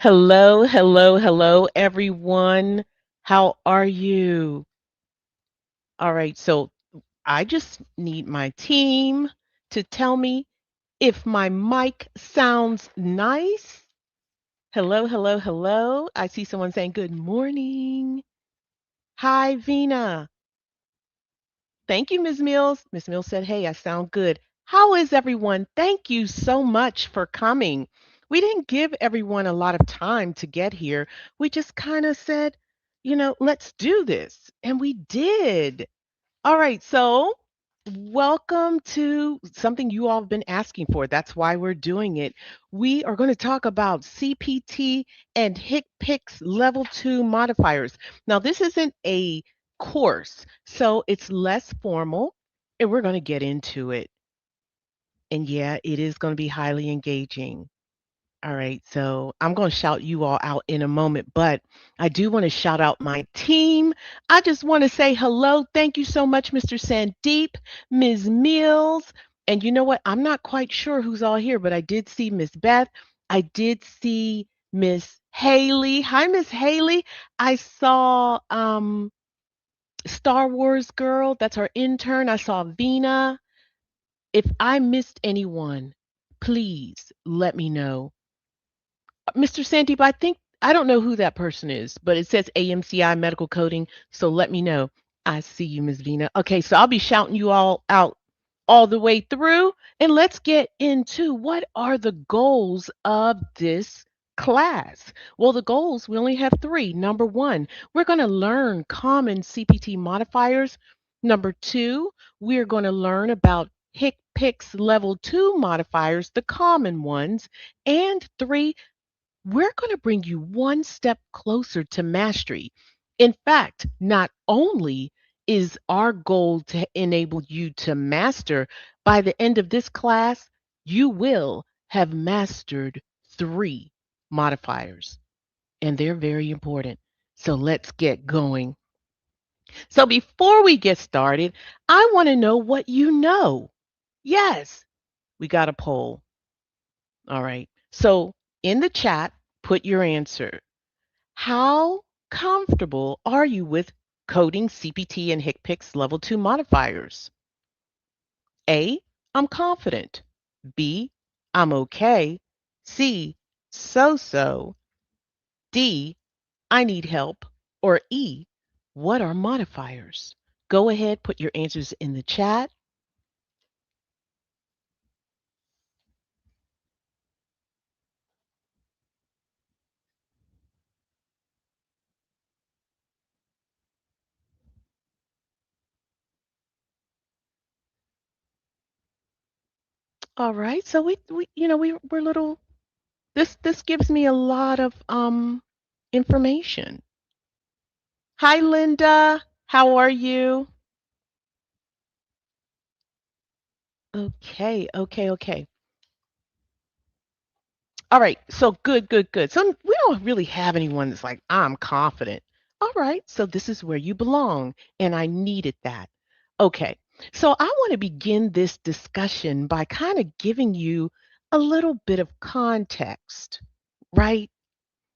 Hello, hello, hello, everyone. How are you? All right, so I just need my team to tell me if my mic sounds nice. Hello, hello, hello. I see someone saying good morning. Hi, Vina. Thank you, Ms. Mills. Ms. Mills said, hey, I sound good. How is everyone? Thank you so much for coming. We didn't give everyone a lot of time to get here. We just kind of said, let's do this. And we did. All right. So, welcome to something you all have been asking for. That's why we're doing it. We are going to talk about CPT and HCPCS Level 2 modifiers. Now, this isn't a course, so it's less formal, and we're going to get into it. And yeah, it is going to be highly engaging. All right, so I'm going to shout you all out in a moment, but I do want to shout out my team. I just want to say hello. Thank you so much, Mr. Sandeep, Ms. Mills. And you know what? I'm not quite sure who's all here, but I did see Miss Beth. I did see Miss Haley. Hi, Miss Haley. I saw Star Wars Girl. That's our intern. I saw Vina. If I missed anyone, please let me know. Mr. Sandeep, I don't know who that person is, but it says AMCI medical coding, so let me know. I see you, Ms. Vina. Okay, so I'll be shouting you all out all the way through, and let's get into what are the goals of this class. Well, the goals, we only have three. Number one, we're going to learn common CPT modifiers. Number two, we're going to learn about HCPCS level 2 modifiers, the common ones. And three, we're going to bring you one step closer to mastery. In fact, not only is our goal to enable you to master, by the end of this class, you will have mastered three modifiers, and they're very important. So let's get going. So before we get started, I want to know what you know. Yes, we got a poll. All right. So in the chat, put your answer. How comfortable are you with coding CPT and HCPCS level 2 modifiers? A, I'm confident. B, I'm okay. C, so so. D, I need help. Or E, what are modifiers? Go ahead, put your answers in the chat. All right. So we're little this gives me a lot of information. Hi Linda, how are you? Okay, okay, okay. All right. So good, good, good. So we don't really have anyone that's like, I'm confident. All right. So this is where you belong. And I needed that. Okay. So I want to begin this discussion by kind of giving you a little bit of context, right?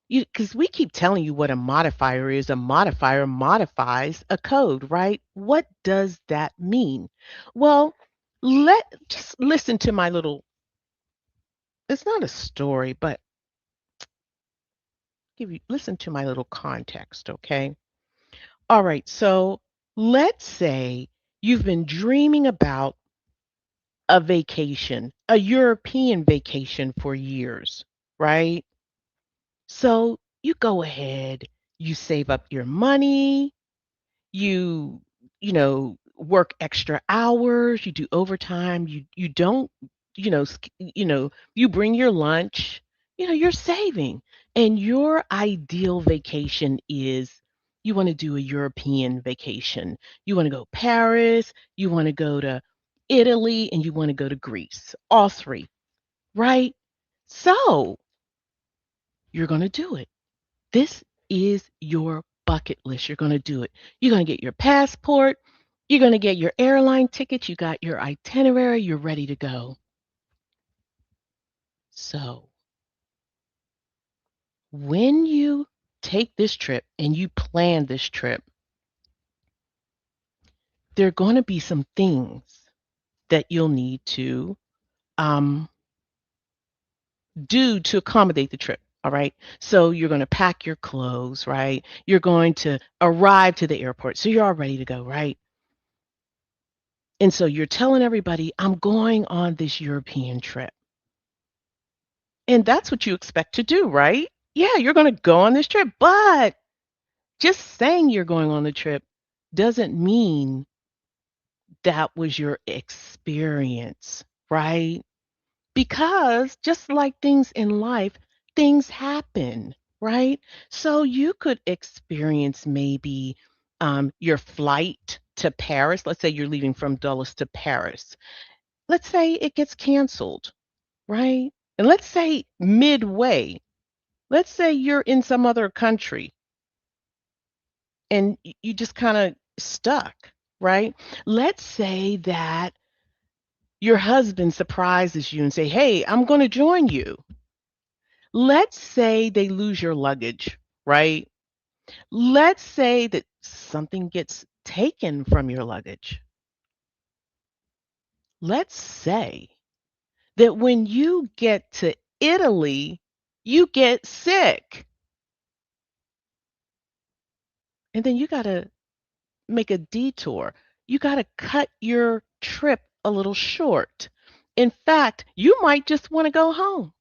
Because we keep telling you what a modifier is. A modifier modifies a code, right? What does that mean? Well, let just listen to my little, it's not a story, but listen to my little context, okay? All right, so let's say you've been dreaming about a vacation, a European vacation for years, right? So you go ahead, you save up your money, you work extra hours, you do overtime, you don't you bring your lunch, you're saving. And your ideal vacation is you want to do a European vacation. You want to go Paris, you want to go to Italy, and you want to go to Greece. All three, right? So, you're going to do it. This is your bucket list. You're going to do it. You're going to get your passport. You're going to get your airline tickets. You got your itinerary. You're ready to go. So, When you take this trip and you plan this trip, there are going to be some things that you'll need to um, do to accommodate the trip. All right. So you're going to pack your clothes, right? You're going to arrive to the airport. So you're all ready to go, right? And so you're telling everybody, I'm going on this European trip. And that's what you expect to do, right? Yeah, you're going to go on this trip. But just saying you're going on the trip doesn't mean that was your experience, right? Because just like things in life, things happen, right? So you could experience maybe your flight to Paris. Let's say you're leaving from Dulles to Paris. Let's say it gets canceled, right? And let's say midway, let's say you're in some other country and you just kind of stuck, right? Let's say that your husband surprises you and say, "Hey, I'm going to join you." Let's say they lose your luggage, right? Let's say that something gets taken from your luggage. Let's say that when you get to Italy, you get sick. And then you got to make a detour. You got to cut your trip a little short. In fact, you might just want to go home.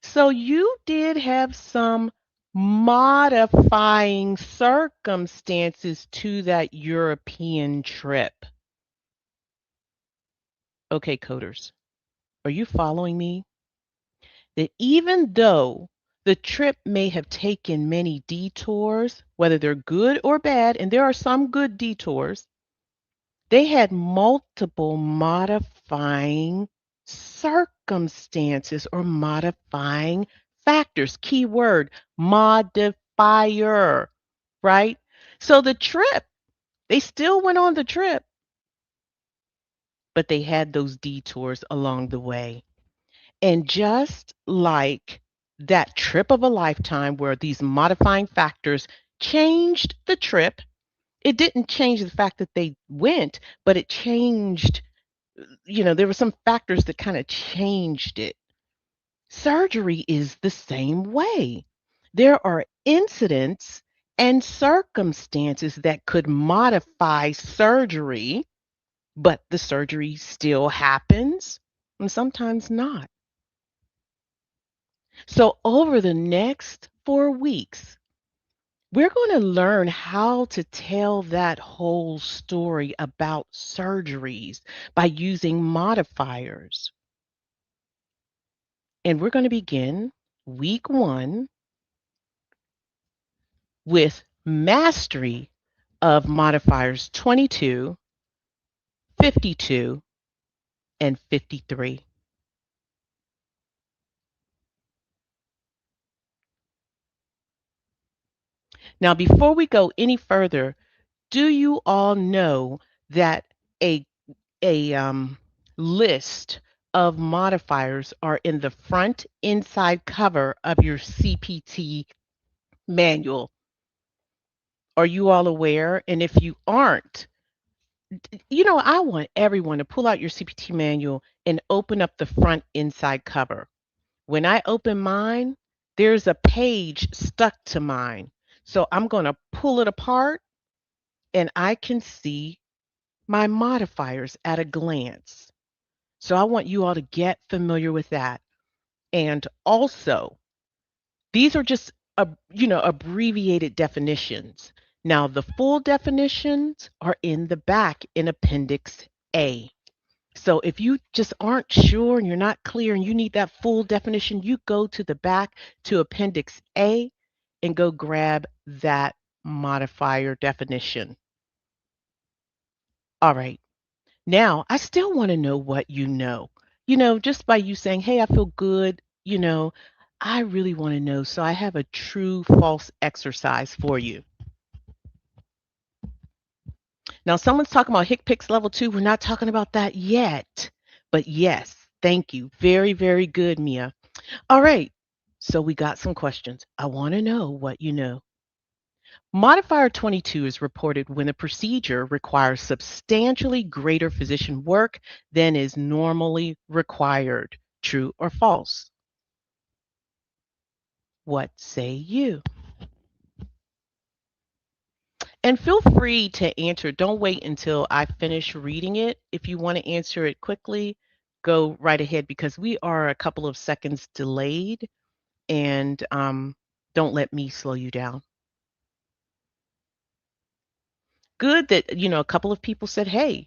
So you did have some modifying circumstances to that European trip. Okay, coders, are you following me? That even though the trip may have taken many detours, whether they're good or bad, and there are some good detours, they had multiple modifying circumstances or modifying factors. Key word, modifier, right? So the trip, they still went on the trip, but they had those detours along the way. And just like that trip of a lifetime where these modifying factors changed the trip, it didn't change the fact that they went, but it changed, there were some factors that kind of changed it. Surgery is the same way. There are incidents and circumstances that could modify surgery, but the surgery still happens and sometimes not. So, over the next 4 weeks, we're going to learn how to tell that whole story about surgeries by using modifiers. And we're going to begin week 1 with mastery of modifiers 22, 52, and 53. Now, before we go any further, do you all know that a a list of modifiers are in the front inside cover of your CPT manual? Are you all aware? And if you aren't, I want everyone to pull out your CPT manual and open up the front inside cover. When I open mine, there's a page stuck to mine. So I'm going to pull it apart and I can see my modifiers at a glance. So I want you all to get familiar with that. And also, these are just abbreviated definitions. Now, the full definitions are in the back in Appendix A. So if you just aren't sure and you're not clear and you need that full definition, you go to the back to Appendix A and go grab that modifier definition. All right. Now, I still want to know what you know. Just by you saying, "Hey, I feel good," I really want to know. So I have a true false exercise for you. Now, someone's talking about HCPCS level 2. We're not talking about that yet. But yes, Thank you. Very, very good, Mia. All right. So we got some questions. I want to know what you know. Modifier 22 is reported when a procedure requires substantially greater physician work than is normally required. True or false? What say you? And feel free to answer. Don't wait until I finish reading it. If you want to answer it quickly, go right ahead because we are a couple of seconds delayed and don't let me slow you down. Good that, a couple of people said, hey,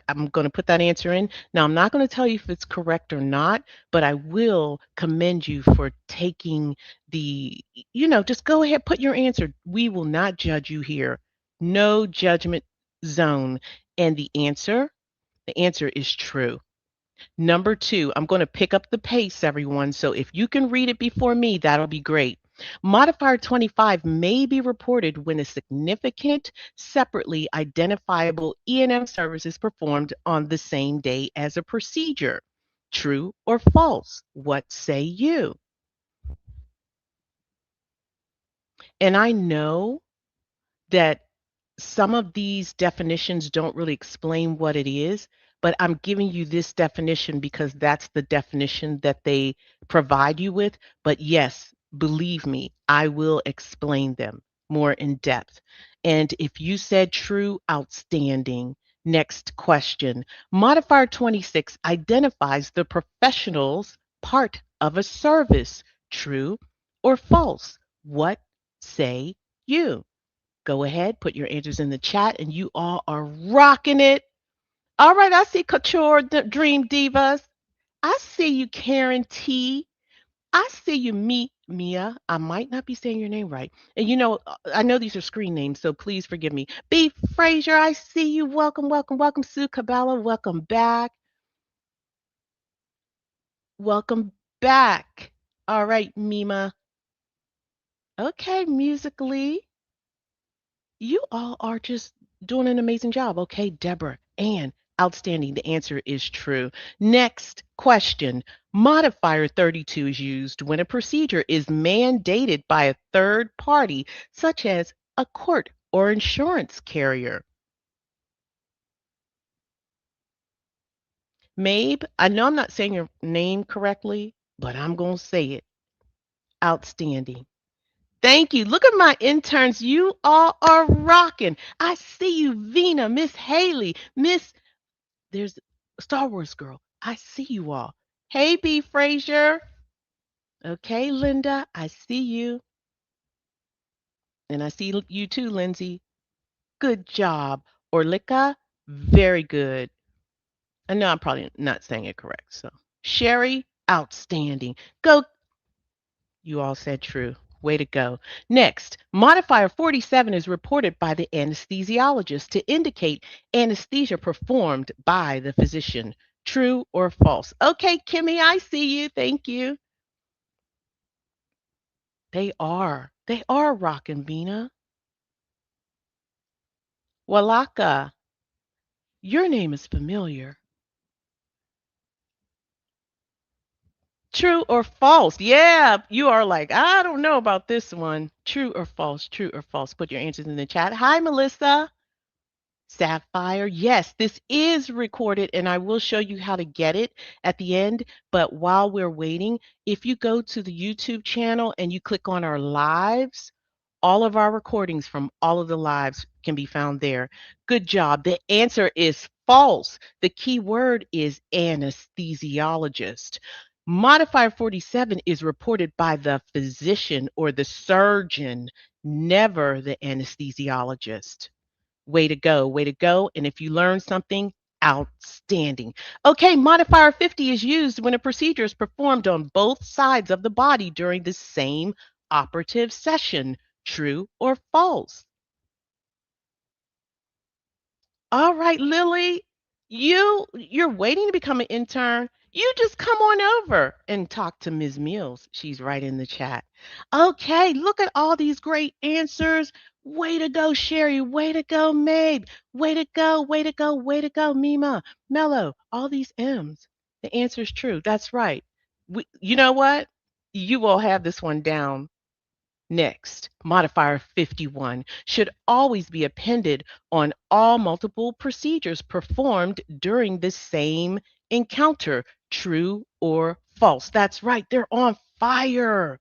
I'm going to put that answer in. Now, I'm not going to tell you if it's correct or not, but I will commend you for taking just go ahead, put your answer. We will not judge you here. No judgment zone. And the answer is true. Number two, I'm going to pick up the pace, everyone. So if you can read it before me, that'll be great. Modifier 25 may be reported when a significant, separately identifiable E&M service is performed on the same day as a procedure. True or false? What say you? And I know that some of these definitions don't really explain what it is, but I'm giving you this definition because that's the definition that they provide you with. But yes, believe me, I will explain them more in depth. And if you said true, outstanding. Next question. Modifier 26 identifies the professional's part of a service. True or false? What say you? Go ahead, put your answers in the chat, and you all are rocking it. All right, I see Couture Dream Divas. I see you, Karen T. I see you, Mia. I might not be saying your name right. And I know these are screen names, so please forgive me. B. Frazier, I see you. Welcome, welcome, welcome. Sue Cabela, welcome back. Welcome back. All right, Mima. Okay, musically. You all are just doing an amazing job. Okay, Deborah, Ann, outstanding. The answer is true. Next question. Modifier 32 is used when a procedure is mandated by a third party, such as a court or insurance carrier. Mabe, I know I'm not saying your name correctly, but I'm going to say it. Outstanding. Thank you. Look at my interns. You all are rocking. I see you, Vina, Miss Haley, there's Star Wars girl. I see you all. Hey, B. Frazier. Okay, Linda, I see you. And I see you too, Lindsay. Good job. Orlika, very good. I know I'm probably not saying it correct. So, Sherry, outstanding. Go. You all said true. Way to go. Next, modifier 47 is reported by the anesthesiologist to indicate anesthesia performed by the physician. True or false? Okay, Kimmy, I see you. Thank you. They are. They are rockin' Vina. Walaka, your name is familiar. True or false? Yeah, you are like, I don't know about this one. True or false? True or false? Put your answers in the chat. Hi, Melissa. Sapphire. Yes, this is recorded, and I will show you how to get it at the end. But while we're waiting, if you go to the YouTube channel and you click on our lives, all of our recordings from all of the lives can be found there. Good job. The answer is false. The key word is anesthesiologist. Modifier 47 is reported by the physician or the surgeon, never the anesthesiologist. Way to go, way to go. And if you learn something, outstanding. Okay, modifier 50 is used when a procedure is performed on both sides of the body during the same operative session. True or false? All right, Lily, you're waiting to become an intern. You just come on over and talk to Ms. Mills. She's right in the chat. Okay, look at all these great answers. Way to go, Sherry. Way to go, Mabe. Way to go, way to go, way to go, Mima, Mello, all these M's. The answer is true. That's right. You know what? You will have this one down next. Modifier 51 should always be appended on all multiple procedures performed during the same encounter. True or false? That's right. They're on fire.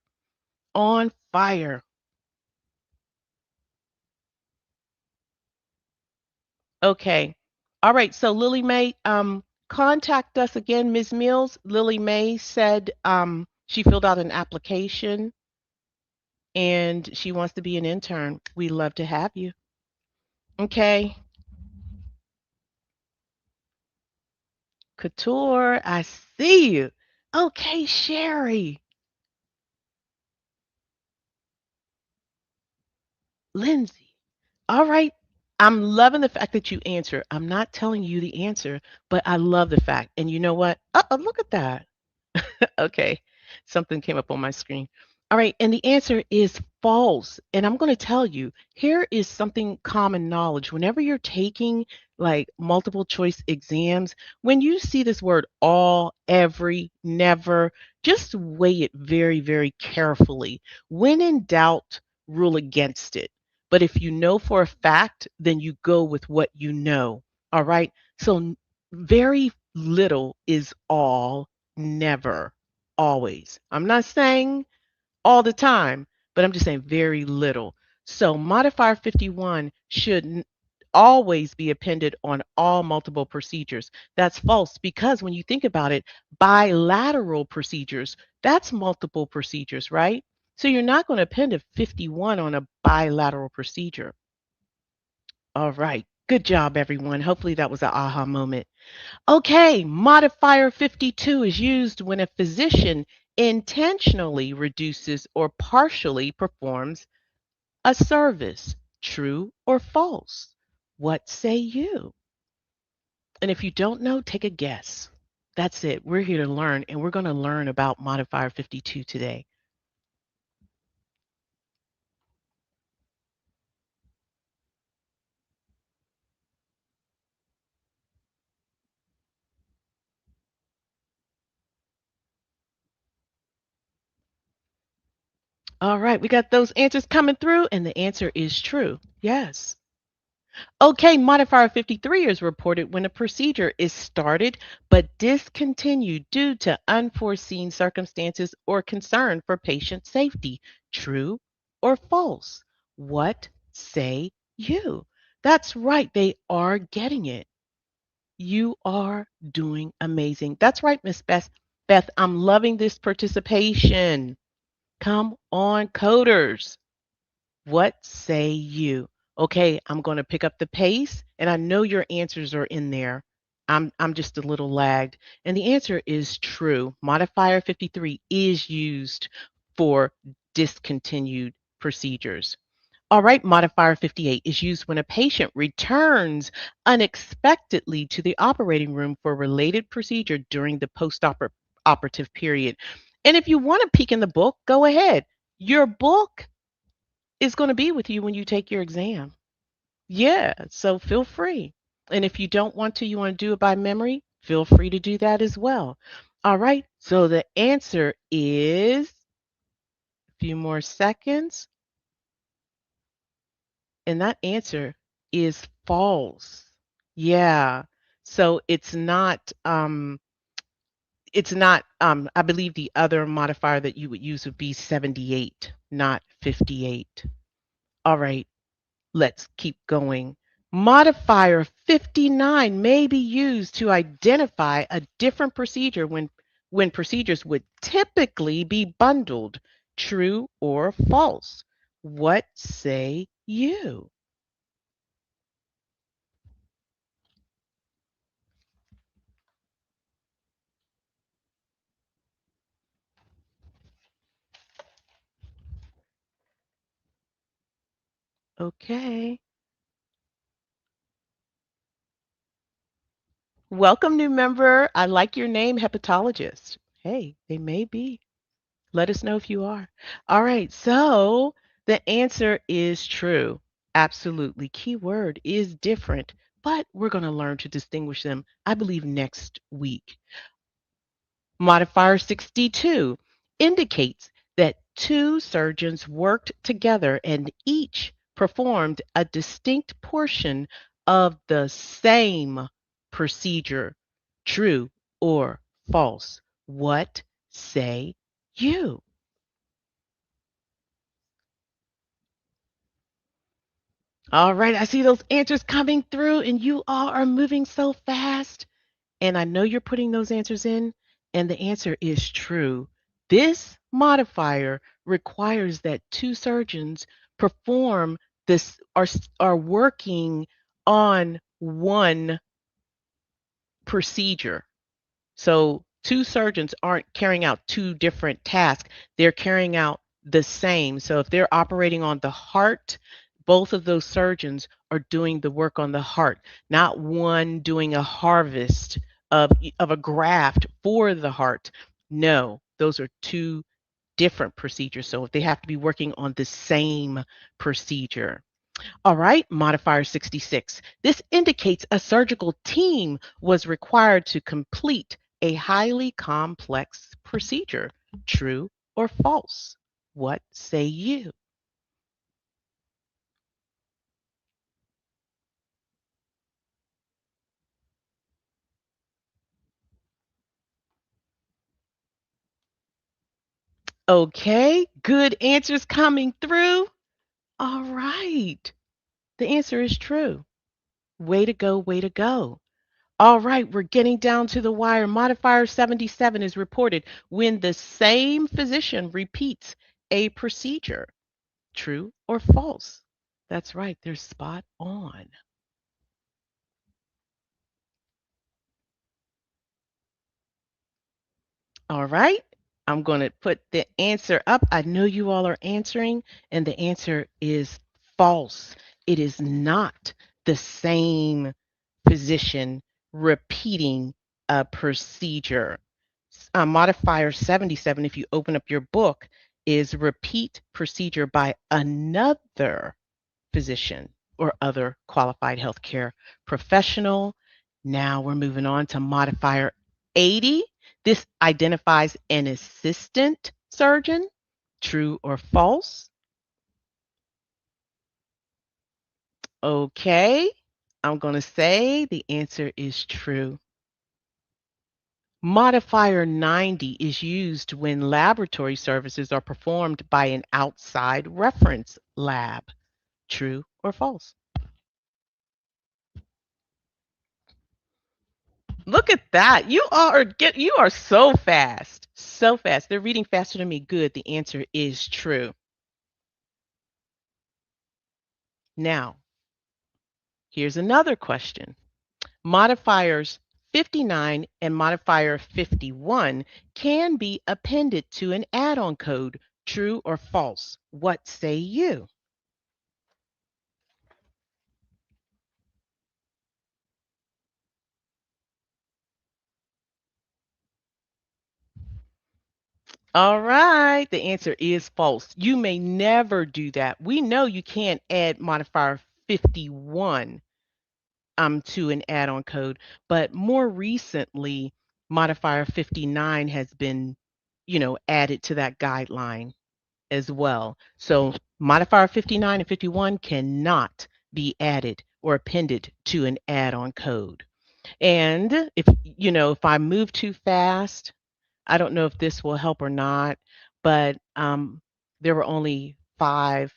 On fire. Okay. All right. So Lily Mae, contact us again, Ms. Mills. Lily Mae said she filled out an application and she wants to be an intern. We'd love to have you. Okay. Couture, I see you. Okay, Sherry. Lindsay. All right. I'm loving the fact that you answer. I'm not telling you the answer, but I love the fact. And you know what? Look at that. Okay. Something came up on my screen. All right. And the answer is false. And I'm going to tell you here is something common knowledge. Whenever you're taking like multiple choice exams, when you see this word all, every, never, just weigh it very, very carefully. When in doubt, rule against it. But if you know for a fact, then you go with what you know. All right. So very little is all, never, always. I'm not saying all the time, but I'm just saying very little. So modifier 51 should always be appended on all multiple procedures. That's false because when you think about it, bilateral procedures, that's multiple procedures, right? So you're not going to append a 51 on a bilateral procedure. All right. Good job, everyone. Hopefully that was an aha moment. Okay, modifier 52 is used when a physician intentionally reduces or partially performs a service. True or false? What say you? And if you don't know, take a guess. That's it. We're here to learn, and we're going to learn about modifier 52 today. All right, we got those answers coming through, and the answer is true. Yes. Okay, modifier 53 is reported when a procedure is started but discontinued due to unforeseen circumstances or concern for patient safety. True or false? What say you? That's right, they are getting it. You are doing amazing. That's right, Miss Beth. Beth, I'm loving this participation. Come on, coders. What say you? Okay, I'm going to pick up the pace and I know your answers are in there. I'm just a little lagged. And the answer is true. Modifier 53 is used for discontinued procedures. All right, modifier 58 is used when a patient returns unexpectedly to the operating room for a related procedure during the post-operative period. And if you want to peek in the book, go ahead. Your book is going to be with you when you take your exam. Yeah, so feel free. And if you don't want to, you want to do it by memory, feel free to do that as well. All right, so the answer is a few more seconds, and that answer is false. Yeah. So it's not I believe the other modifier that you would use would be 78, not 58. All right. Let's keep going. Modifier 59 may be used to identify a different procedure when procedures would typically be bundled. True or false? What say you? Okay. Welcome, new member. I like your name, hepatologist. Hey, they may be. Let us know if you are. All right. So the answer is true. Absolutely. Keyword is different, but we're going to learn to distinguish them, I believe, next week. Modifier 62 indicates that two surgeons worked together and each performed a distinct portion of the same procedure. True or false? What say you? All right, I see those answers coming through, and you all are moving so fast. And I know you're putting those answers in, and the answer is true. This modifier requires that two surgeons perform this are working on one procedure. So two surgeons aren't carrying out two different tasks, they're carrying out the same. So if they're operating on the heart, both of those surgeons are doing the work on the heart, not one doing a harvest of a graft for the heart. No, those are two different procedures. So if they have to be working on the same procedure. All right, modifier 66. This indicates a surgical team was required to complete a highly complex procedure. True or false? What say you? Okay, good answers coming through. All right, the answer is true. Way to go, way to go. All right, we're getting down to the wire. Modifier 77 is reported when the same physician repeats a procedure. True or false? That's right, they're spot on. All right, I'm going to put the answer up. I know you all are answering, and the answer is false. It is not the same physician repeating a procedure. Modifier 77, if you open up your book, is repeat procedure by another physician or other qualified healthcare professional. Now we're moving on to modifier 80. This identifies an assistant surgeon. True or false? Okay, I'm going to say the answer is true. Modifier 90 is used when laboratory services are performed by an outside reference lab. True or false? Look at that. You are so fast. So fast. They're reading faster than me. Good. The answer is true. Now, here's another question. Modifiers 59 and modifier 51 can be appended to an add-on code. True or false? What say you? All right, the answer is false. You may never do that. We know you can't add modifier 51 to an add-on code, but more recently, modifier 59 has been, added to that guideline as well. So modifier 59 and 51 cannot be added or appended to an add-on code. And if I move too fast, I don't know if this will help or not, but there were only 5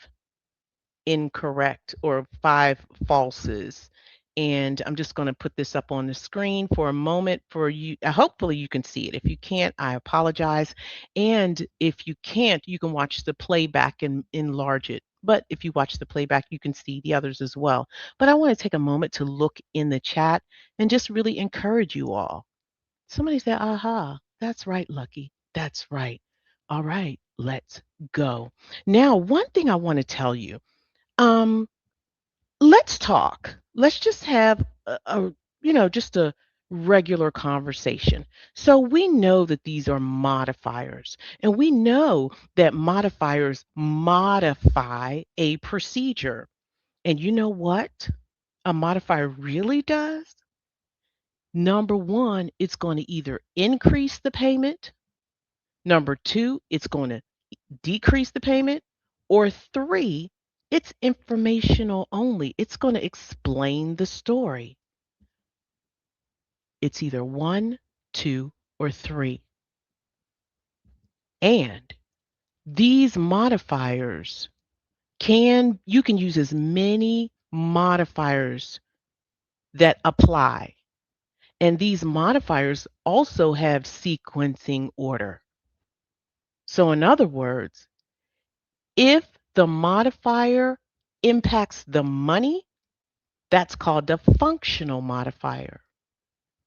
incorrect or 5 falses. And I'm just going to put this up on the screen for a moment for you. Hopefully you can see it. If you can't, I apologize. And if you can't, you can watch the playback and enlarge it. But if you watch the playback, you can see the others as well. But I want to take a moment to look in the chat and just really encourage you all. Somebody said, aha, that's right, Lucky. That's right. All right, let's go. Now, one thing I want to tell you, um, let's talk. Let's just have just a regular conversation. So we know that these are modifiers, and we know that modifiers modify a procedure. And you know what a modifier really does? Number one, it's going to either increase the payment. Number two, it's going to decrease the payment. Or three, it's informational only. It's going to explain the story. It's either one, two, or three. And these modifiers you can use as many modifiers that apply. And these modifiers also have sequencing order. So in other words, if the modifier impacts the money, that's called the functional modifier.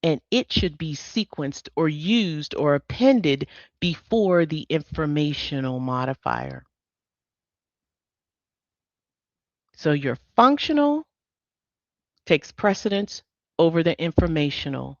And it should be sequenced or used or appended before the informational modifier. So your functional takes precedence over the informational.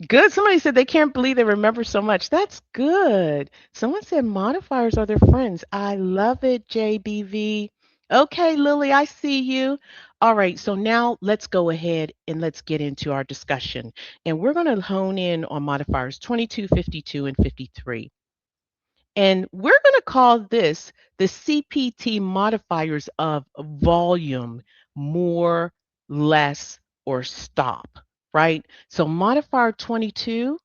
Good. Somebody said they can't believe they remember so much. That's good. Someone said modifiers are their friends. I love it, JBV. Okay, Lily, I see you. All right, so now let's go ahead and let's get into our discussion. And we're going to hone in on modifiers 22, 52, and 53. And we're going to call this the CPT modifiers of volume, more, less, or stop, right? So modifier 22,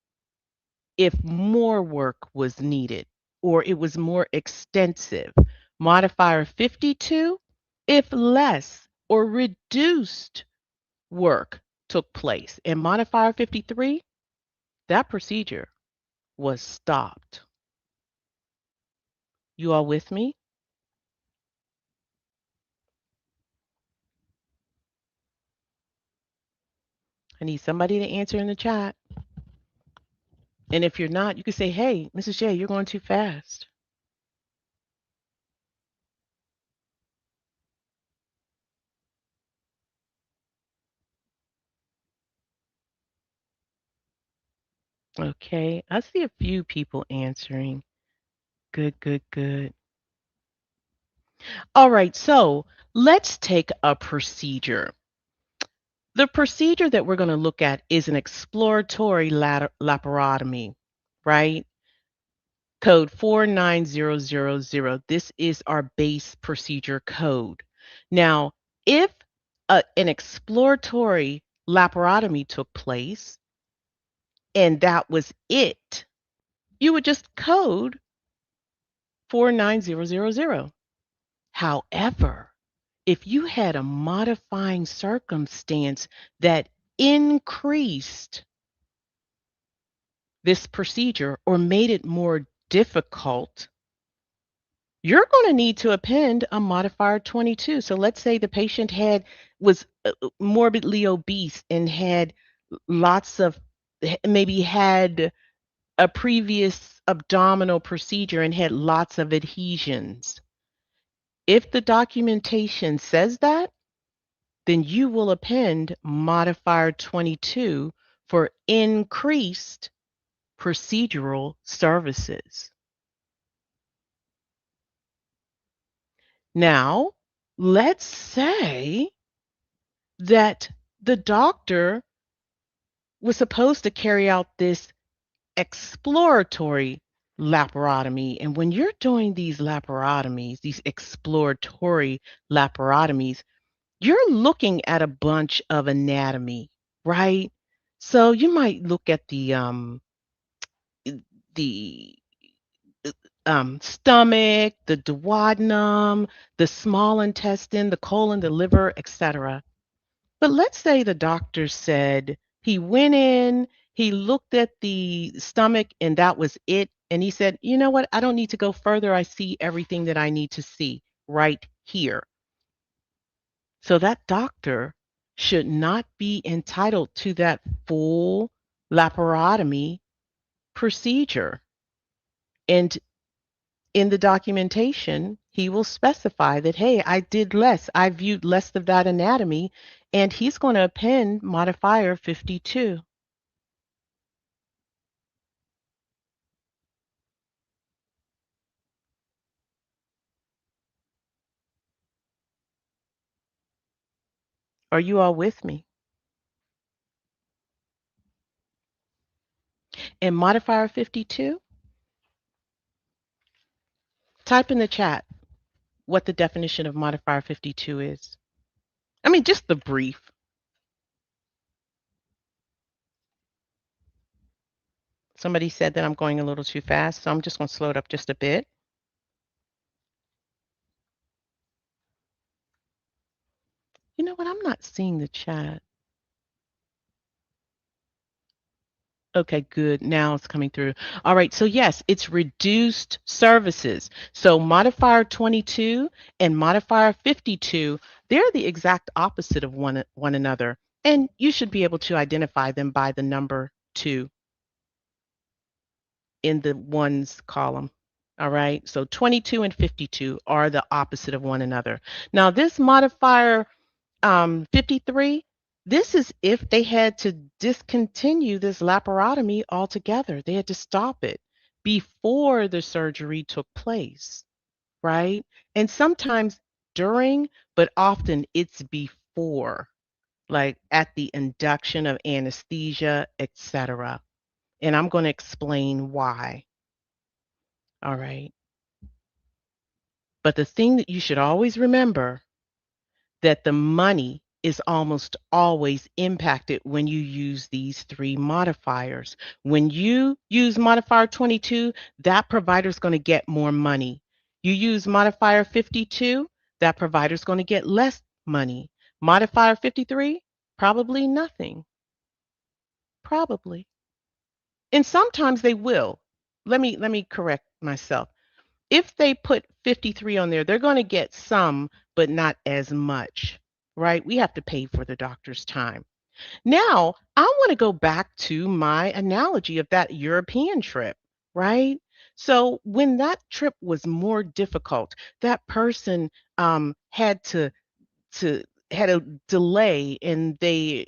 if more work was needed or it was more extensive. Modifier 52, if less or reduced work took place. And modifier 53, that procedure was stopped. You all with me? I need somebody to answer in the chat. And if you're not, you can say, hey, Mrs. J, you're going too fast. Okay, I see a few people answering. Good, good, good. All right, so let's take a procedure. The procedure that we're going to look at is an exploratory laparotomy, right? Code 49000. This is our base procedure code. Now, if an exploratory laparotomy took place and that was it, you would just code 49000. However, if you had a modifying circumstance that increased this procedure or made it more difficult, you're going to need to append a modifier 22. So let's say the patient was morbidly obese and had lots of maybe had a previous abdominal procedure and had lots of adhesions. If the documentation says that, then you will append modifier 22 for increased procedural services. Now, let's say that the doctor was supposed to carry out this exploratory laparotomy. And when you're doing these laparotomies, these exploratory laparotomies, you're looking at a bunch of anatomy, right? So you might look at the stomach, the duodenum, the small intestine, the colon, the liver, etc. But let's say the doctor said he went in, he looked at the stomach, and that was it. And he said, you know what? I don't need to go further. I see everything that I need to see right here. So that doctor should not be entitled to that full laparotomy procedure. And in the documentation, he will specify that, hey, I did less. I viewed less of that anatomy, and he's going to append modifier 52. Are you all with me? And modifier 52, type in the chat what the definition of modifier 52 is. I mean, just the brief. Somebody said that I'm going a little too fast, so I'm just going to slow it up just a bit. You know what? I'm not seeing the chat. Okay, good. Now it's coming through. All right. So yes, it's reduced services. So modifier 22 and modifier 52, they're the exact opposite of one another. And you should be able to identify them by the number 2 in the ones column. All right. So 22 and 52 are the opposite of one another. Now this modifier 53, this is if they had to discontinue this laparotomy altogether. They had to stop it before the surgery took place, right? And sometimes during, but often it's before, like at the induction of anesthesia, etc. And I'm going to explain why. All right. But the thing that you should always remember that the money is almost always impacted when you use these 3 modifiers. When you use modifier 22, that provider is going to get more money. You use modifier 52, that provider is going to get less money. Modifier 53, probably nothing. Probably. And sometimes they will. Let me correct myself. If they put 53 on there, they're going to get some, but not as much, right? We have to pay for the doctor's time. Now, I want to go back to my analogy of that European trip, right? So when that trip was more difficult, that person had to had a delay and they,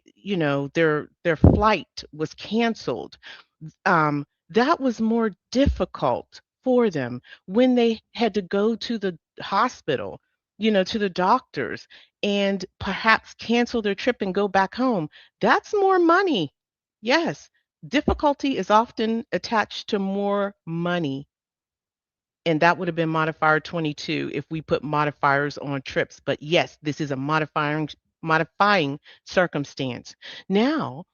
their flight was canceled. That was more difficult for them when they had to go to the hospital, to the doctors, and perhaps cancel their trip and go back home. That's more money. Yes, difficulty is often attached to more money. And that would have been modifier 22 if we put modifiers on trips. But yes, this is a modifying circumstance. Now,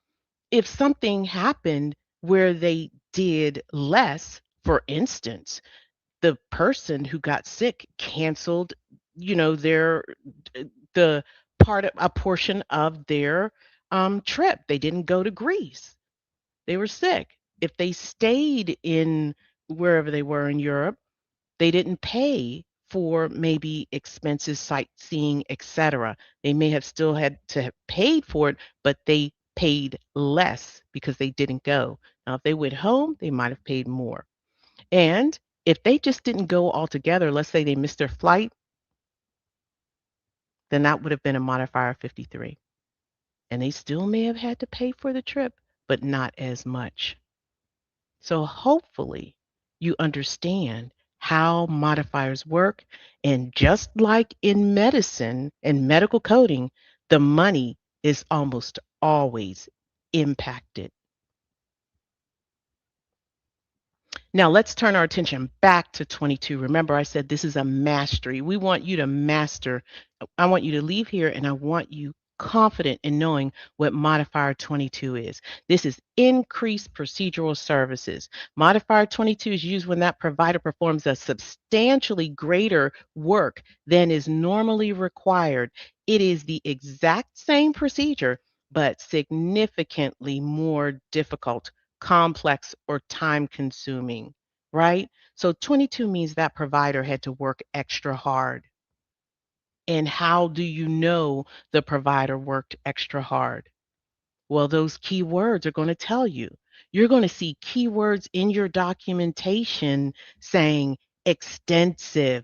if something happened where they did less, for instance, the person who got sick canceled, their the part of a portion of their trip. They didn't go to Greece. They were sick. If they stayed in wherever they were in Europe, they didn't pay for maybe expenses, sightseeing, etc. They may have still had to have paid for it, but they paid less because they didn't go. Now, if they went home, they might have paid more. And if they just didn't go altogether, let's say they missed their flight, then that would have been a modifier 53. And they still may have had to pay for the trip, but not as much. So hopefully you understand how modifiers work. And just like in medicine and medical coding, the money is almost always impacted. Now let's turn our attention back to 22. Remember, I said this is a mastery. We want you to master. I want you to leave here and I want you confident in knowing what modifier 22 is. This is increased procedural services. Modifier 22 is used when that provider performs a substantially greater work than is normally required. It is the exact same procedure, but significantly more difficult, complex, or time consuming, right? So 22 means that provider had to work extra hard. And how do you know the provider worked extra hard? Well, those keywords are going to tell you. You're going to see keywords in your documentation saying extensive,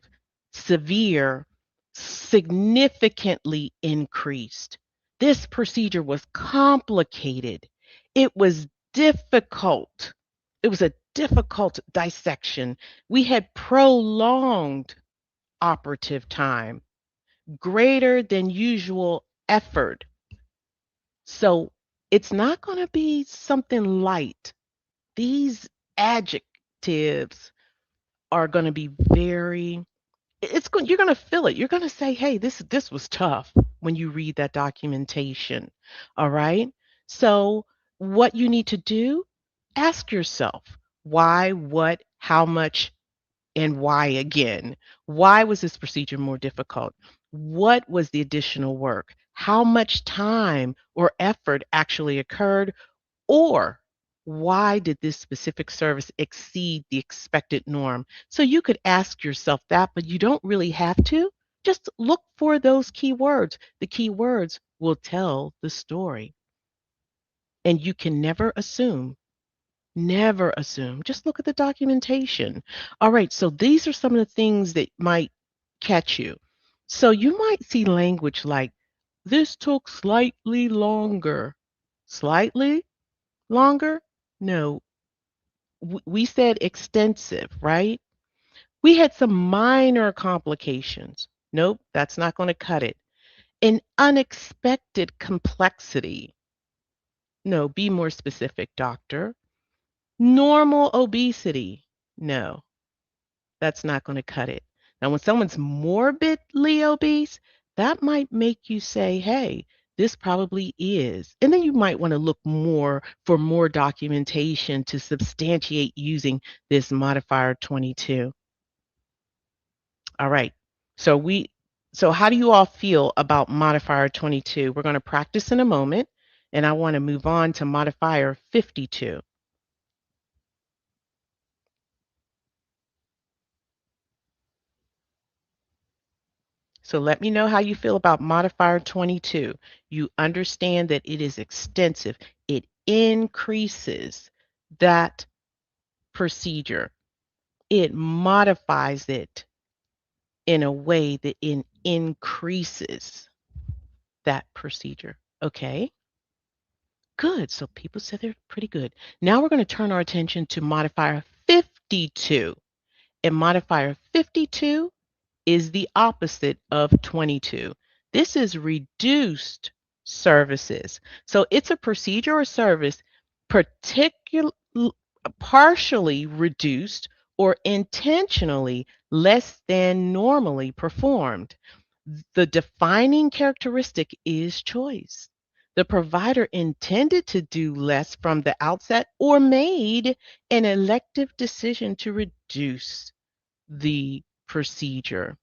severe, significantly increased. This procedure was complicated. It was difficult. It was a difficult dissection. We had prolonged operative time, greater than usual effort. So it's not going to be something light. These adjectives are going to be very it's going you're going to feel it. You're going to say, "Hey, this was tough," when you read that documentation. All right? So, what you need to do, ask yourself, why, what, how much, and why again. Why was this procedure more difficult? What was the additional work? How much time or effort actually occurred? Or why did this specific service exceed the expected norm? So you could ask yourself that, but you don't really have to. Just look for those keywords. The keywords will tell the story. And you can never assume. Never assume. Just look at the documentation. All right, so these are some of the things that might catch you. So you might see language like, this took slightly longer. Slightly longer? No, we said extensive, right? We had some minor complications. Nope, that's not going to cut it. An unexpected complexity. No, be more specific, doctor. Normal obesity. No, that's not going to cut it. Now, when someone's morbidly obese, that might make you say, hey, this probably is. And then you might want to look more for more documentation to substantiate using this modifier 22. All right. So so how do you all feel about modifier 22? We're going to practice in a moment, and I want to move on to modifier 52. So let me know how you feel about modifier 22. You understand that it is extensive. It increases that procedure. It modifies it in a way that it increases that procedure. Okay, good. So people said they're pretty good. Now we're going to turn our attention to modifier 52. And modifier 52 is the opposite of 22. This is reduced services. So it's a procedure or service particular, partially reduced or intentionally less than normally performed. The defining characteristic is choice. The provider intended to do less from the outset or made an elective decision to reduce the procedure.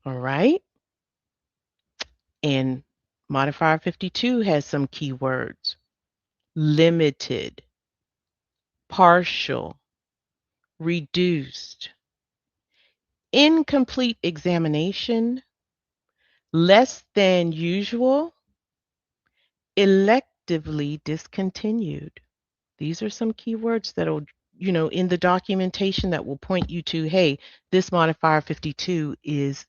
All right. And modifier 52 has some keywords: limited, partial, reduced, incomplete examination, less than usual, electively discontinued. These are some keywords that'll, in the documentation that will point you to, hey, this modifier 52 is,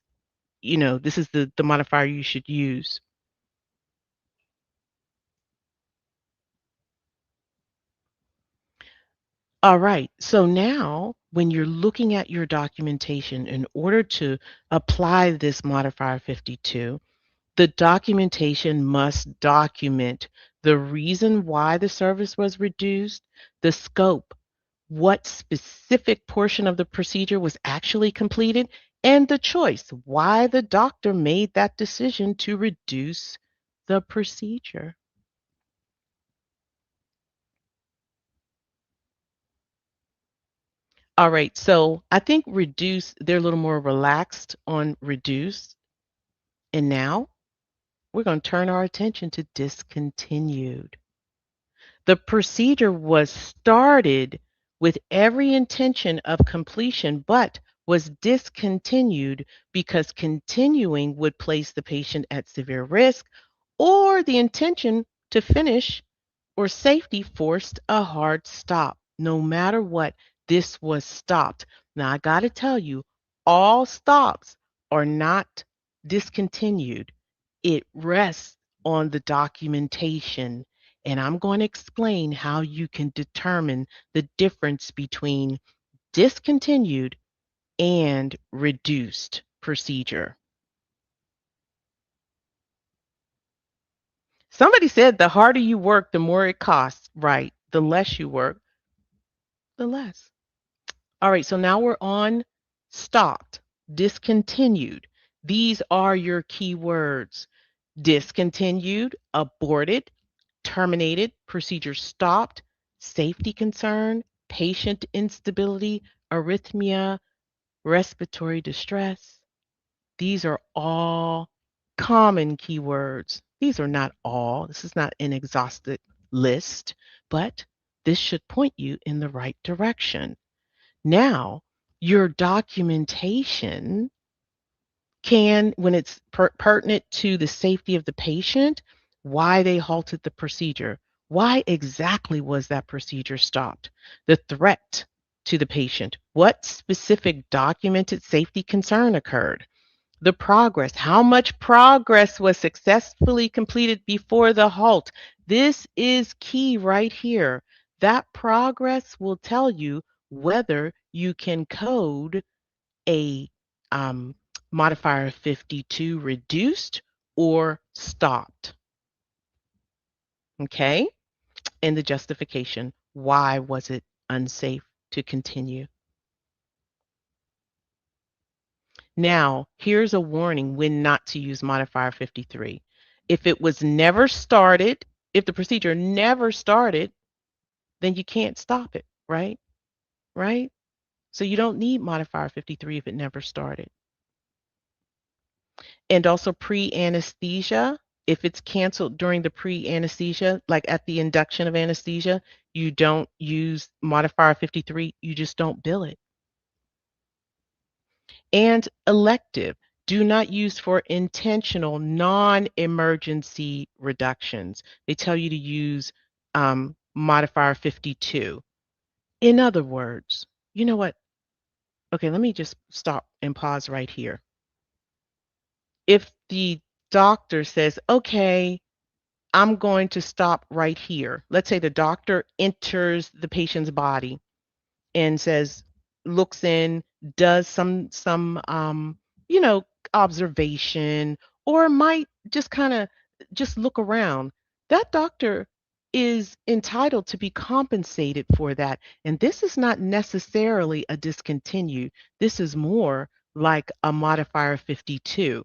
this is the modifier you should use. All right. So now, when you're looking at your documentation, in order to apply this modifier 52, the documentation must document the reason why the service was reduced, the scope, what specific portion of the procedure was actually completed, and the choice, why the doctor made that decision to reduce the procedure. All right, so I think reduce, they're a little more relaxed on reduce. And now we're going to turn our attention to discontinued. The procedure was started with every intention of completion, but was discontinued because continuing would place the patient at severe risk, or the intention to finish or safety forced a hard stop. No matter what, this was stopped. Now, I got to tell you, all stops are not discontinued. It rests on the documentation. And I'm going to explain how you can determine the difference between discontinued and reduced procedure. Somebody said the harder you work, the more it costs. Right. The less you work, the less. All right. So now we're on stopped, discontinued. These are your key words: discontinued, aborted, terminated, procedure stopped, safety concern, patient instability, arrhythmia, respiratory distress. These are all common keywords. These are not all. This is not an exhaustive list, but this should point you in the right direction. Now, your documentation can, when it's pertinent to the safety of the patient, why they halted the procedure, why exactly was that procedure stopped, the threat to the patient, what specific documented safety concern occurred, the progress, how much progress was successfully completed before the halt. This is key right here. That progress will tell you whether you can code a um, modifier 52 reduced or stopped. Okay? And the justification. Why was it unsafe to continue? Now, here's a warning when not to use modifier 53. If it was never started, if the procedure never started, then you can't stop it, right? Right? So you don't need modifier 53 if it never started. And also pre-anesthesia, if it's canceled during the pre-anesthesia, like at the induction of anesthesia, you don't use modifier 53, you just don't bill it. And elective, do not use for intentional non-emergency reductions. They tell you to use modifier 52. In other words, you know what? Okay, let me just stop and pause right here. If the doctor says, okay, I'm going to stop right here. Let's say the doctor enters the patient's body and says, looks in, does some you know, observation, or might just kind of just look around. That doctor is entitled to be compensated for that. And this is not necessarily a discontinue. This is more like a modifier 52.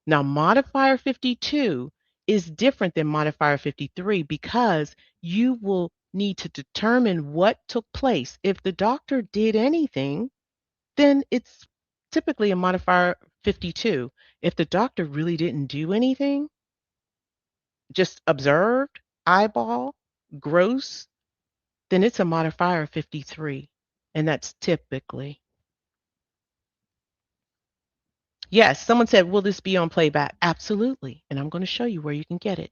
Now, modifier 52 is different than modifier 53 because you will need to determine what took place. If the doctor did anything, then it's typically a modifier 52. If the doctor really didn't do anything, just observed, eyeball, gross, then it's a modifier 53. And that's typically. Yes, someone said, will this be on playback? Absolutely. And I'm going to show you where you can get it.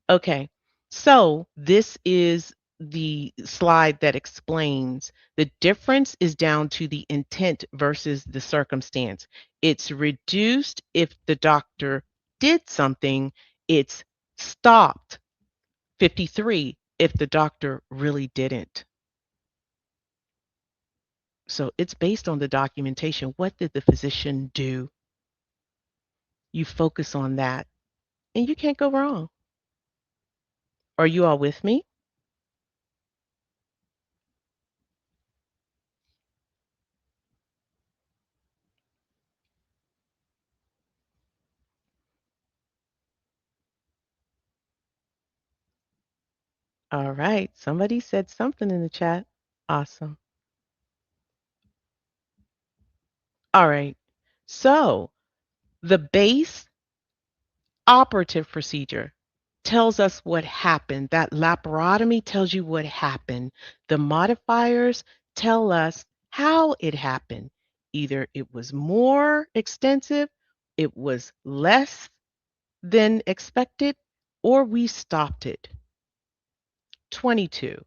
Okay, so this is the slide that explains the difference is down to the intent versus the circumstance. It's reduced if the doctor did something, it's stopped 53 if the doctor really didn't. So it's based on the documentation. What did the physician do? You focus on that and you can't go wrong. Are you all with me? All right. Somebody said something in the chat. Awesome. All right. So the base operative procedure tells us what happened. That laparotomy tells you what happened. The modifiers tell us how it happened. Either it was more extensive, it was less than expected, or we stopped it. 22,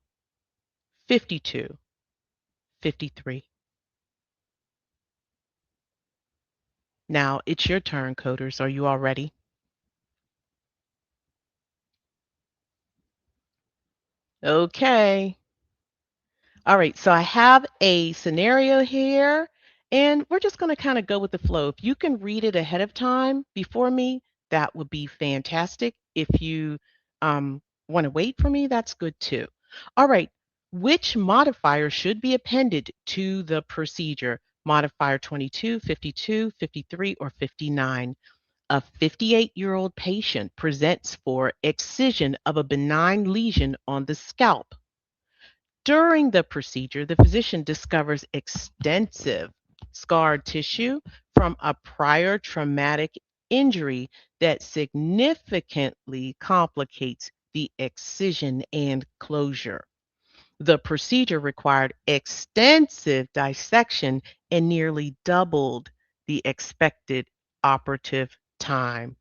52, 53. Now it's your turn, coders. Are you all ready? Okay. All right, so I have a scenario here, and we're just going to kind of go with the flow. If you can read it ahead of time before me, that would be fantastic. if you want to wait for me, that's good too. All right. Which modifier should be appended to the procedure? Modifier 22, 52, 53, or 59? A 58-year-old patient presents for excision of a benign lesion on the scalp. During the procedure, the physician discovers extensive scar tissue from a prior traumatic injury that significantly complicates the excision and closure. The procedure required extensive dissection and nearly doubled the expected operative time.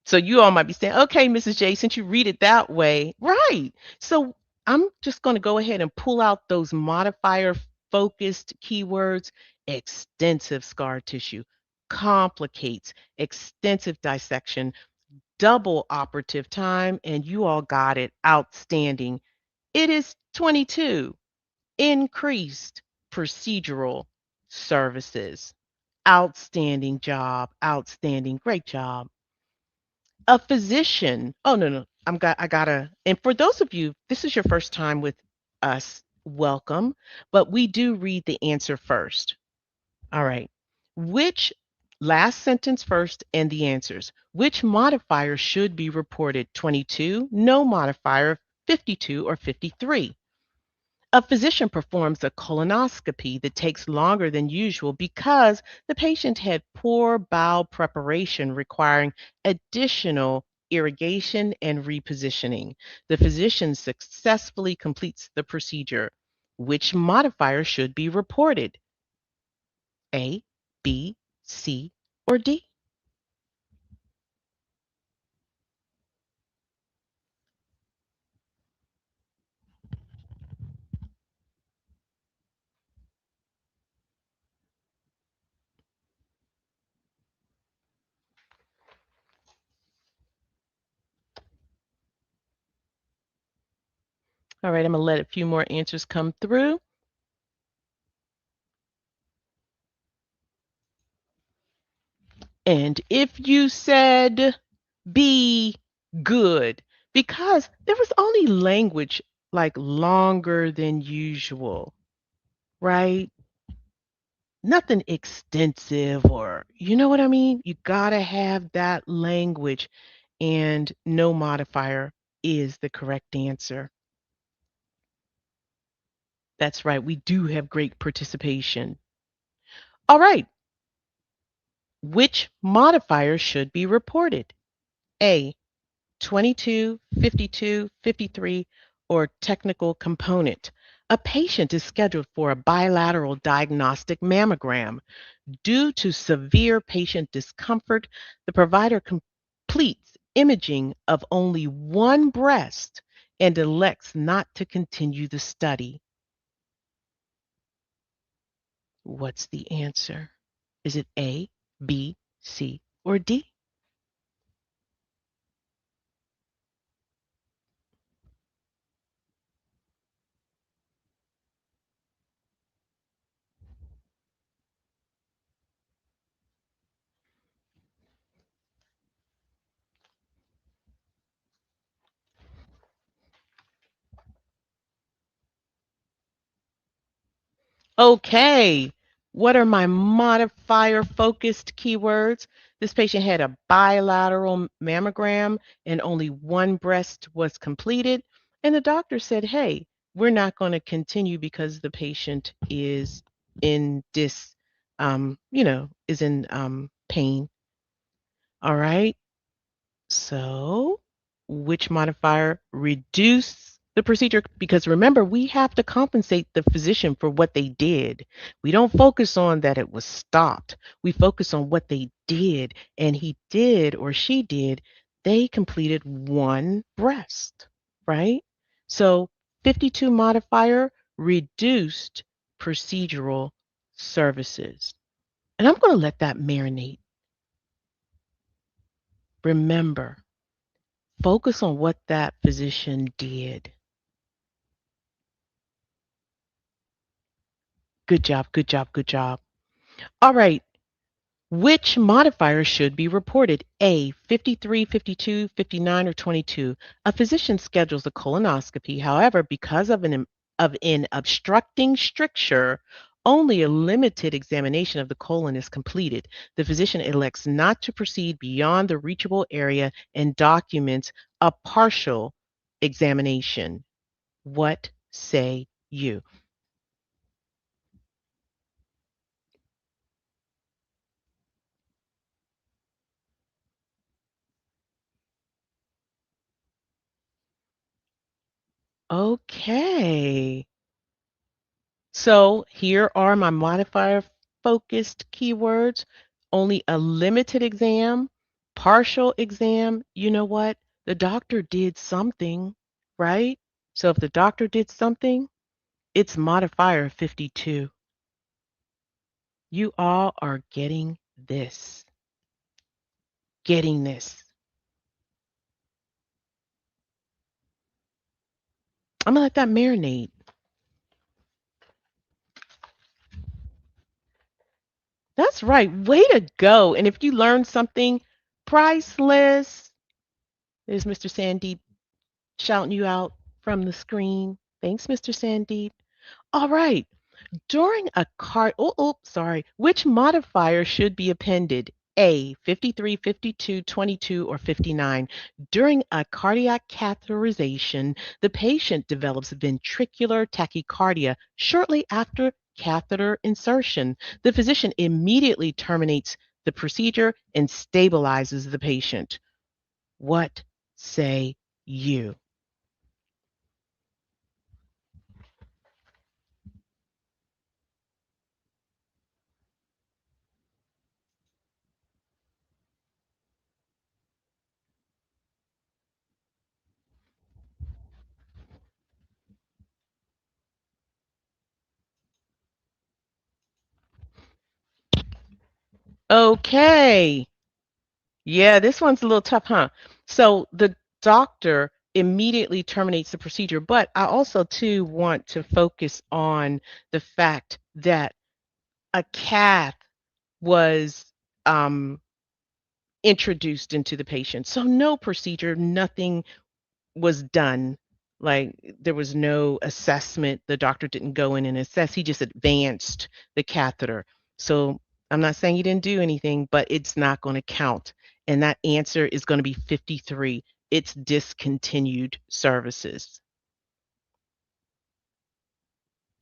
So you all might be saying, okay, Mrs. J, since you read it that way, right. So I'm just going to go ahead and pull out those modifier focused keywords: extensive scar tissue, complicates, extensive dissection, double operative time, and you all got it. Outstanding. It is 22, increased procedural services. Outstanding job. Outstanding. Great job. A physician. Oh, no, no. I gotta. And for those of you, this is your first time with us, welcome. But we do read the answer first. All right. Which last sentence first and the answers. Which modifier should be reported? 22, no modifier, 52, or 53? A physician performs a colonoscopy that takes longer than usual because the patient had poor bowel preparation requiring additional irrigation and repositioning. The physician successfully completes the procedure. Which modifier should be reported? A, B, C, or D? All right, I'm going to let a few more answers come through. And if you said be good, because there was only language like longer than usual, right? Nothing extensive, or you know what I mean? You got to have that language, and no modifier is the correct answer. That's right. We do have great participation. All right. Which modifier should be reported? A, 22, 52, 53, or technical component. A patient is scheduled for a bilateral diagnostic mammogram. Due to severe patient discomfort, the provider completes imaging of only one breast and elects not to continue the study. What's the answer? Is it A, B, C, or D? Okay. What are my modifier focused keywords? This patient had a bilateral mammogram and only one breast was completed. And the doctor said, hey, we're not going to continue because the patient is in is in pain. All right. So, which modifier reduce the procedure? Because remember, we have to compensate the physician for what they did. We don't focus on that it was stopped. We focus on what they did, and he did or she did. They completed one breast, right? So, 52 modifier reduced procedural services. And I'm going to let that marinate. Remember, focus on what that physician did. Good job, good job, good job. All right. Which modifier should be reported? A, 53, 52, 59, or 22. A physician schedules a colonoscopy. However, because of an obstructing stricture, only a limited examination of the colon is completed. The physician elects not to proceed beyond the reachable area and documents a partial examination. What say you? Okay. So here are my modifier focused keywords. Only a limited exam, partial exam. You know what? The doctor did something, right? So if the doctor did something, it's modifier 52. You all are getting this. Getting this. I'm going to let that marinate. That's right. Way to go. And if you learned something priceless, there's Mr. Sandeep shouting you out from the screen. Thanks, Mr. Sandeep. All right. During a sorry. Which modifier should be appended? A, 53, 52, 22, or 59. During a cardiac catheterization, the patient develops ventricular tachycardia shortly after catheter insertion. The physician immediately terminates the procedure and stabilizes the patient. What say you? Okay. Yeah, this one's a little tough, huh? So the doctor immediately terminates the procedure, but I also too want to focus on the fact that a cath was um, introduced into the patient. So no procedure, nothing was done. Like there was no assessment. The doctor didn't go in and assess. He just advanced the catheter. So I'm not saying he didn't do anything, but it's not going to count. And that answer is going to be 53. It's discontinued services.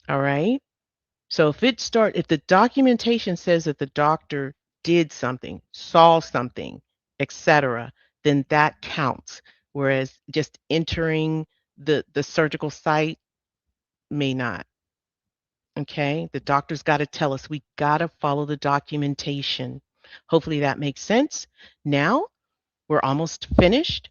All right. So if the documentation says that the doctor did something, saw something, etc., then that counts. Whereas just entering the surgical site may not. Okay? The doctor's got to tell us we got to follow the documentation. Hopefully that makes sense. Now, we're almost finished.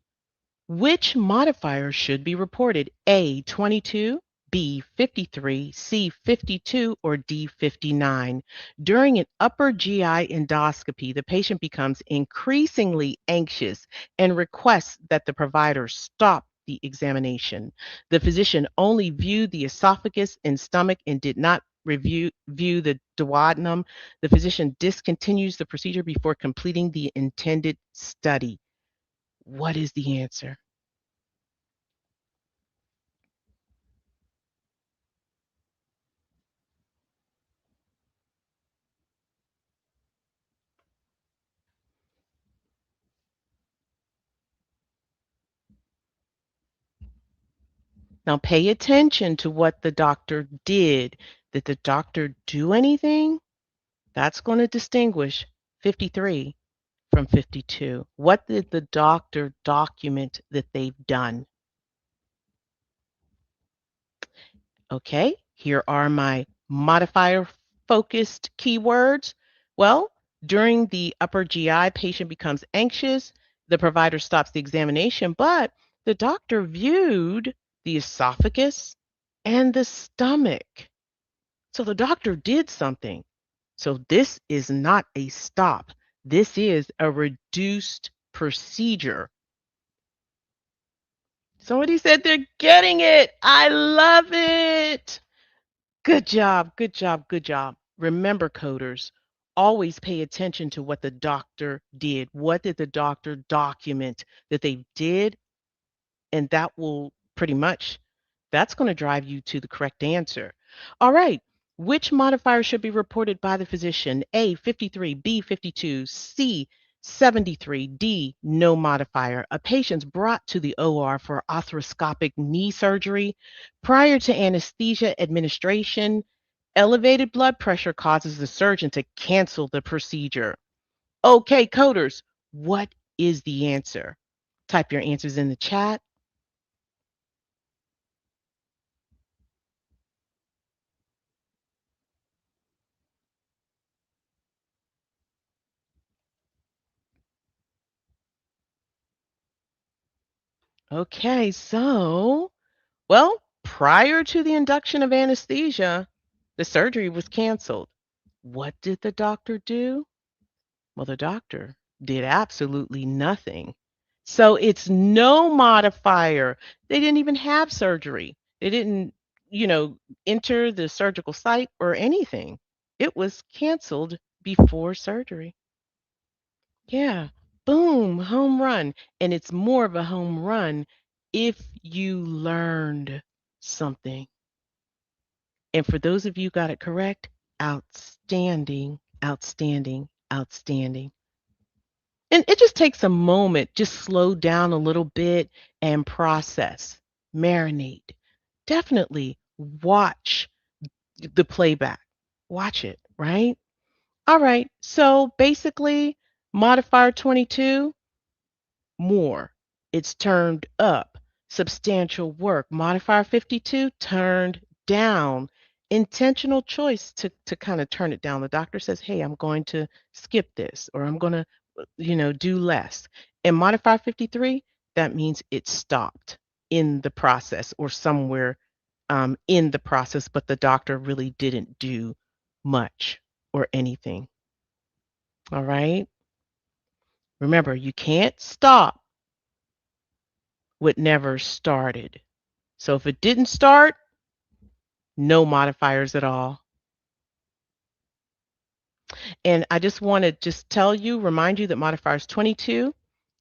Which modifier should be reported? A, 22, B, 53, C, 52, or D, 59? During an upper GI endoscopy, the patient becomes increasingly anxious and requests that the provider stop the examination. The physician only viewed the esophagus and stomach and did not view the duodenum. The physician discontinues the procedure before completing the intended study. What is the answer? Now pay attention to what the doctor did. Did the doctor do anything? That's going to distinguish 53 from 52. What did the doctor document that they've done? Okay, here are my modifier focused keywords. Well, during the upper GI, patient becomes anxious. The provider stops the examination, but the doctor viewed the esophagus and the stomach. So the doctor did something. So this is not a stop. This is a reduced procedure. Somebody said they're getting it. I love it. Good job. Good job. Good job. Remember, coders, always pay attention to what the doctor did. What did the doctor document that they did? And that will pretty much, that's going to drive you to the correct answer. All right. Which modifier should be reported by the physician? A, 53, B, 52, C, 73, D, no modifier. A patient's brought to the OR for arthroscopic knee surgery. Prior to anesthesia administration, elevated blood pressure causes the surgeon to cancel the procedure. Okay, coders, what is the answer? Type your answers in the chat. Okay, so, well, prior to the induction of anesthesia, the surgery was canceled. What did the doctor do? Well, the doctor did absolutely nothing. So it's no modifier. They didn't even have surgery. They didn't, you know, enter the surgical site or anything. It was canceled before surgery. Yeah. Boom, home run. And it's more of a home run if you learned something. And for those of you who got it correct, outstanding, outstanding, outstanding. And it just takes a moment, just slow down a little bit and process, marinate. Definitely watch the playback. Watch it, right? All right. So basically, modifier 22, more. It's turned up. Substantial work. Modifier 52 turned down. Intentional choice to kind of turn it down. The doctor says, hey, I'm going to skip this or I'm going to, do less. And modifier 53, that means it stopped in the process or somewhere in the process, but the doctor really didn't do much or anything. All right. Remember, you can't stop what never started. So if it didn't start, no modifiers at all. And I just want to just tell you, remind you that modifiers 22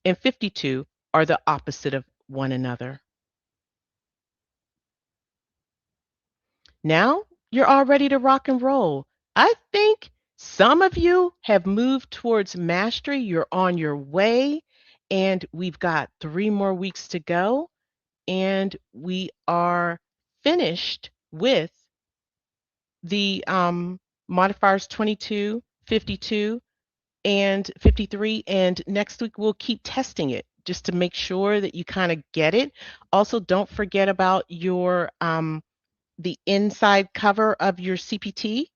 and 52 are the opposite of one another. Now you're all ready to rock and roll. I think some of you have moved towards mastery. You're on your way, and we've got 3 more weeks to go, and we are finished with the modifiers 22, 52, and 53. And next week we'll keep testing it just to make sure that you kind of get it. Also, don't forget about your the inside cover of your CPT.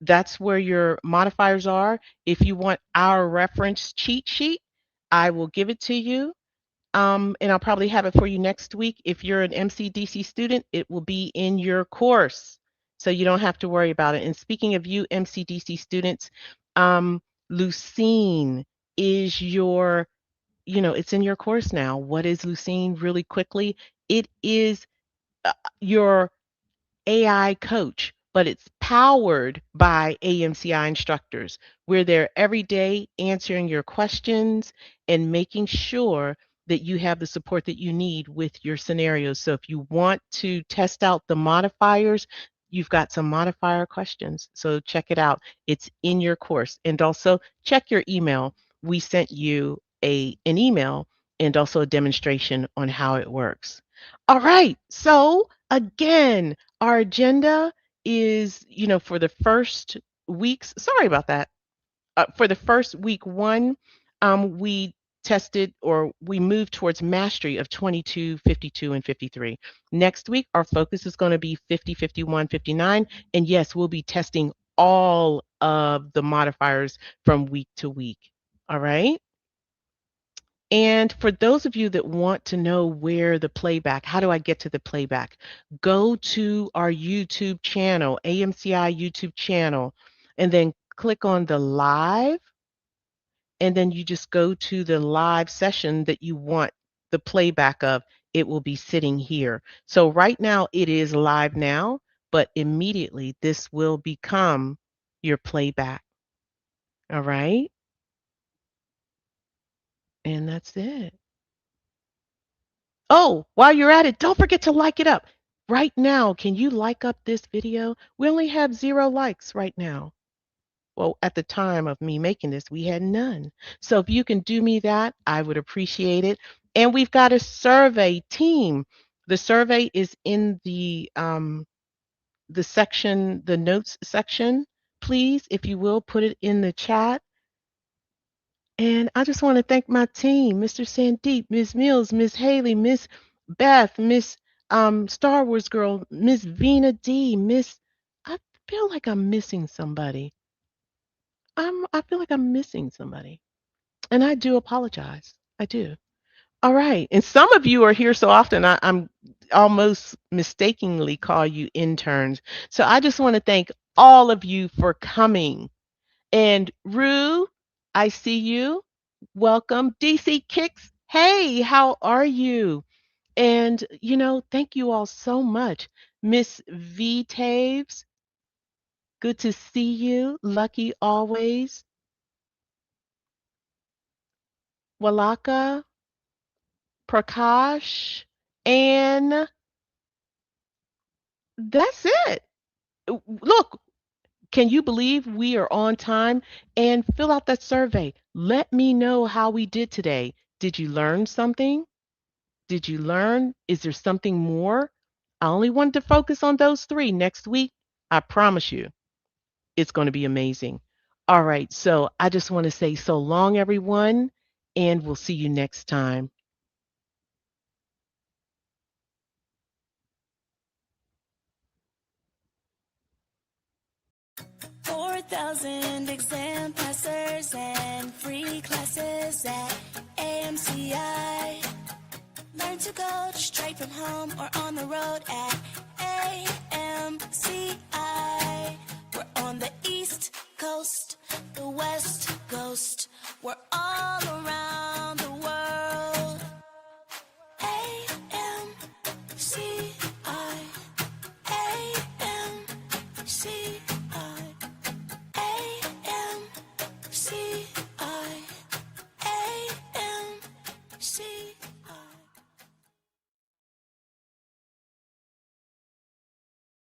That's where your modifiers are. If you want our reference cheat sheet, I will give it to you. And I'll probably have it for you next week. If you're an MCDC student, it will be in your course. So you don't have to worry about it. And speaking of you MCDC students, leucine is your, it's in your course now. What is leucine really quickly? It is your AI coach, but it's powered by AMCI instructors. We're there every day answering your questions and making sure that you have the support that you need with your scenarios. So if you want to test out the modifiers, you've got some modifier questions. So check it out. It's in your course. And also check your email. We sent you an email and also a demonstration on how it works. All right. So again, our agenda is, for the first weeks, sorry about that. For the first week 1, we tested or we moved towards mastery of 22, 52, and 53. Next week, our focus is going to be 50, 51, 59. And yes, we'll be testing all of the modifiers from week to week. All right. And for those of you that want to know where the playback, how do I get to the playback? Go to our YouTube channel, AMCI YouTube channel, and then click on the live, and then you just go to the live session that you want the playback of. It will be sitting here. So right now it is live now, but immediately this will become your playback. All right. And that's it. Oh, while you're at it, don't forget to like it up. Right now, can you like up this video? We only have 0 likes right now. Well, at the time of me making this, we had none. So if you can do me that, I would appreciate it. And we've got a survey team. The survey is in the section, the notes section. Please, if you will, put it in the chat. And I just want to thank my team, Mr. Sandeep, Ms. Mills, Ms. Haley, Miss Beth, Miss Star Wars Girl, Miss Vina D, Miss. I feel like I'm missing somebody. I feel like I'm missing somebody. And I do apologize. I do. All right. And some of you are here so often, I'm almost mistakenly call you interns. So I just want to thank all of you for coming. And Rue, I see you. Welcome. DC Kicks. Hey, how are you? And, thank you all so much. Miss V Taves, good to see you. Lucky always. Walaka, Prakash, and that's it. Look, can you believe we are on time? And fill out that survey. Let me know how we did today. Did you learn something? Did you learn? Is there something more? I only wanted to focus on those 3. Next week, I promise you, it's going to be amazing. All right. So I just want to say so long, everyone, and we'll see you next time. 4,000 exam passers and free classes at AMCI. Learn to code straight from home or on the road at AMCI. We're on the East Coast, the West Coast. We're all around.